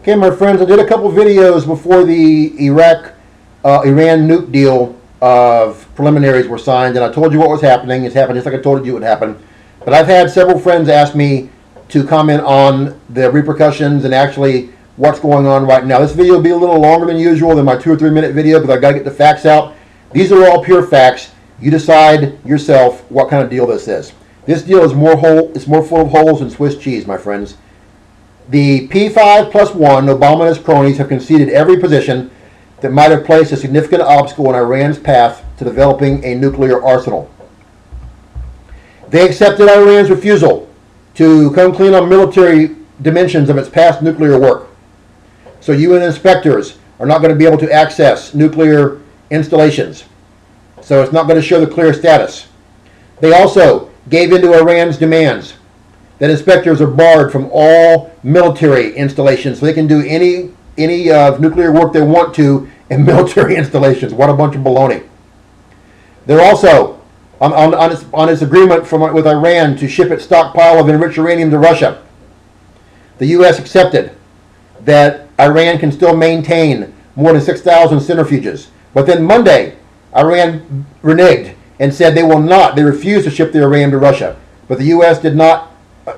Okay, my friends, I did a couple videos before the Iran nuke deal of preliminaries were signed, and I told you what was happening. It's happened just like I told you it would happen. But I've had several friends ask me to comment on the repercussions and actually what's going on right now. This video will be a little longer than usual than my 2 or 3 minute video because I've got to get the facts out. These are all pure facts. You decide yourself what kind of deal this is. This deal is more full of holes than Swiss cheese, my friends. The P5+1, Obama and his cronies have conceded every position that might have placed a significant obstacle in Iran's path to developing a nuclear arsenal. They accepted Iran's refusal to come clean on military dimensions of its past nuclear work. So UN inspectors are not going to be able to access nuclear installations. So it's not going to show the clear status. They also gave in to Iran's demands that inspectors are barred from all military installations, so they can do any nuclear work they want to in military installations. What a bunch of baloney. They're also on its agreement with Iran to ship its stockpile of enriched uranium to Russia. The U.S. accepted that Iran can still maintain more than 6,000 centrifuges. But then Monday, Iran reneged and said they refuse to ship the uranium to Russia. But the U.S. did not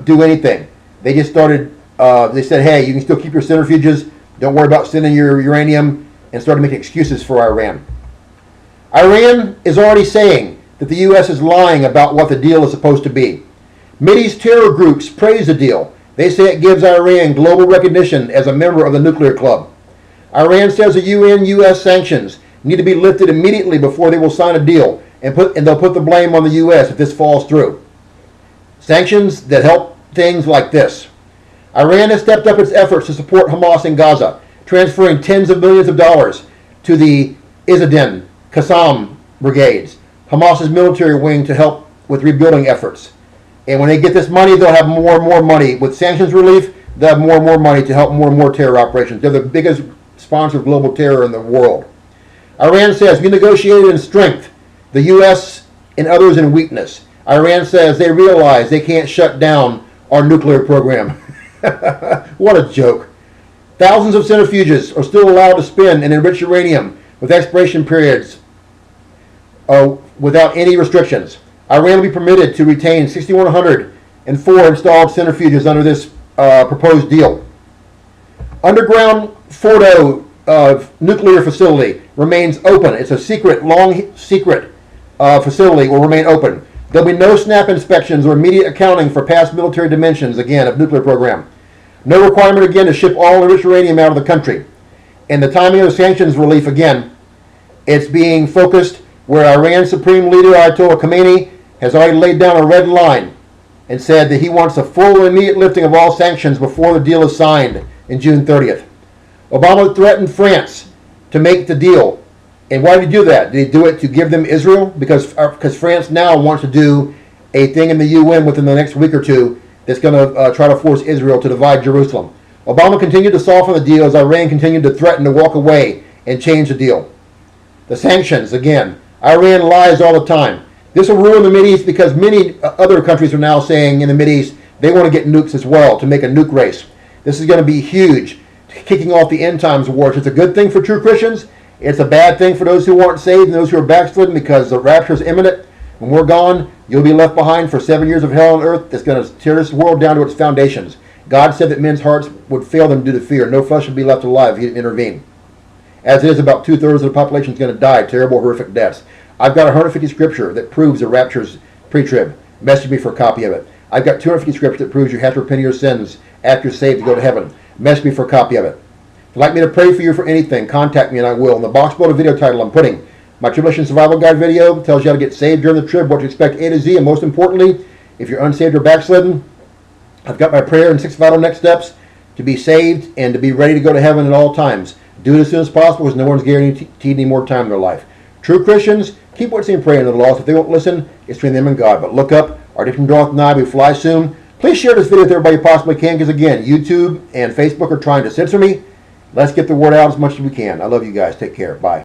do anything. They just started, they said, hey, you can still keep your centrifuges, don't worry about sending your uranium, and started making excuses for Iran. Iran is already saying that the U.S. is lying about what the deal is supposed to be. Mideast terror groups praise the deal. They say it gives Iran global recognition as a member of the nuclear club. Iran says the UN-U.S. sanctions need to be lifted immediately before they will sign a deal, and they'll put the blame on the U.S. if this falls through. Sanctions that help things like this. Iran has stepped up its efforts to support Hamas in Gaza, transferring tens of millions of dollars to the Izzuddin Qassam brigades, Hamas's military wing, to help with rebuilding efforts. And when they get this money, they'll have more and more money. With sanctions relief, they'll have more and more money to help more and more terror operations. They're the biggest sponsor of global terror in the world. Iran says we negotiated in strength, the U.S. and others in weakness. Iran says they realize they can't shut down our nuclear program. What a joke. Thousands of centrifuges are still allowed to spin and enrich uranium with expiration periods without any restrictions. Iran will be permitted to retain 6,104 installed centrifuges under this proposed deal. Underground Fordo nuclear facility remains open. It's a secret, long secret facility will remain open. There'll be no snap inspections or immediate accounting for past military dimensions, again, of nuclear program. No requirement, again, to ship all enriched uranium out of the country. And the timing of the sanctions relief, again, it's being focused where Iran's Supreme Leader Ayatollah Khamenei has already laid down a red line and said that he wants a full and immediate lifting of all sanctions before the deal is signed in June 30th. Obama threatened France to make the deal. And why did he do that? Did he do it to give them Israel? Because France now wants to do a thing in the UN within the next week or two that's going to try to force Israel to divide Jerusalem. Obama continued to soften the deal as Iran continued to threaten to walk away and change the deal. The sanctions, again, Iran lies all the time. This will ruin the Mideast because many other countries are now saying in the Mideast they want to get nukes as well to make a nuke race. This is going to be huge, kicking off the end times wars. It's a good thing for true Christians. It's a bad thing for those who aren't saved and those who are backslidden because the rapture is imminent. When we're gone, you'll be left behind for 7 years of hell on earth that's going to tear this world down to its foundations. God said that men's hearts would fail them due to fear. No flesh would be left alive if he didn't intervene. As it is, about 2/3 of the population is going to die terrible, horrific deaths. I've got 150 scripture that proves the rapture's pre-trib. Message me for a copy of it. I've got 250 scripture that proves you have to repent of your sins after you're saved to go to heaven. Message me for a copy of it. If you'd like me to pray for you for anything, contact me and I will. In the box below the video title, I'm putting my Tribulation Survival Guide video. Tells you how to get saved during the trib, what to expect A to Z, and most importantly, if you're unsaved or backslidden, I've got my prayer and 6 vital next steps to be saved and to be ready to go to heaven at all times. Do it as soon as possible because no one's guaranteed any more time in their life. True Christians, keep watching and praying to the lost. If they won't listen, it's between them and God. But look up, our redemption draweth nigh, we fly soon. Please share this video with everybody you possibly can because, again, YouTube and Facebook are trying to censor me. Let's get the word out as much as we can. I love you guys. Take care. Bye.